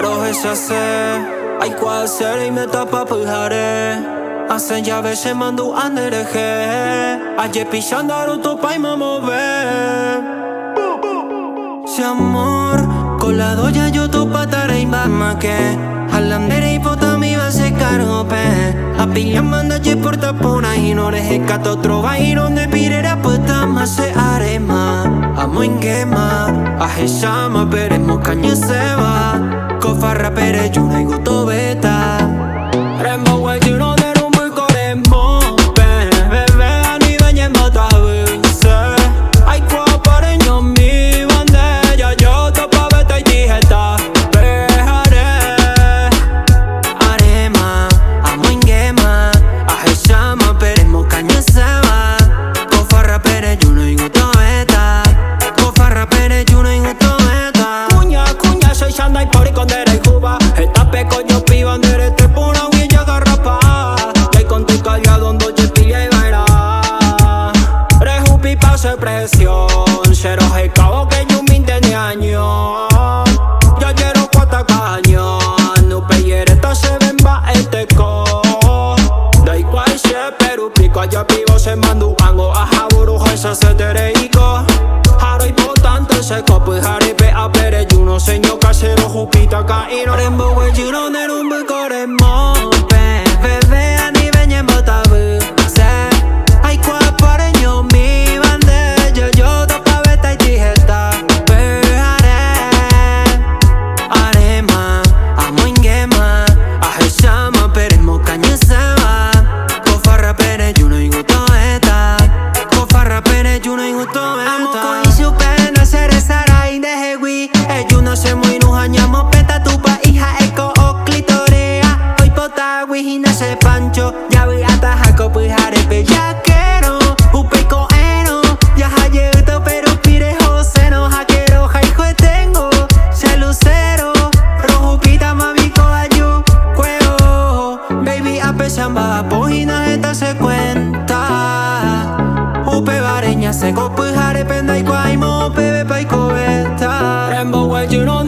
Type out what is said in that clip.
Rohe se ai kwa sere me tapa pyhare Ase jave se mandu andereje Aje pishandaru to pai mamove Si amor Colado ya yo to patare imbama ke Halandere ipotami va se karope Apilla manda je porta pona Inore hekato trova ironde pirera puta ma se arema Amo ingema Ahe shama peremo kanya seba Kofa rapere juna iguto beta Rembo we juro de rumbo y coremo Bebe ani venye mata vise Ay kwa pareño mi bandera Yo topa beta y dijeta Pejare Arema Amo ingema Ahe shama peremo kanya seba Kofa rapere juna iguto beta Kofa rapere juna iguto beta Kunya kunya soy shanda y pori con dere y juba Esta peco yo pido andere te puna huilla garrapa Que con tu cargado ando je pilla y baila Rejupi pase presión Cero he cabo que yo me intende año Yo quiero cuata cañón No peyereta se ven ba este co Da igual se pero pico allá pivo se mandu ango Aja buruja esa se tereico Haro importante se copo y jaripe a pere Juno señor casero jupita caíno Rembo we juro de rumbo y coremo Bebe ani venye mbota vise Ay kwa pareño mi bandera Yo topa beta y dijeta Pejare Arema Amo ingema Ahe shama peremo kanya seba Kofa rapere juno y gusto beta Kofa rapere juno y gusto beta Amo ko isu pena sere sara indehewi Juno se muy nuhanyamo peta tupa hija eko o clitorea Hoy pota wihina se pancho Ya vi ataja ko pihare pe ya quiero Upeiko eno Ya hayuto pero pire jose no hakero Haijo tengo Se lucero Rojupita mami ko ayu Cueo Baby apesamba Pojina esta se cuenta Upe vareña se ko pihare penda y guaymo Bebe paiko beta Rembo we you know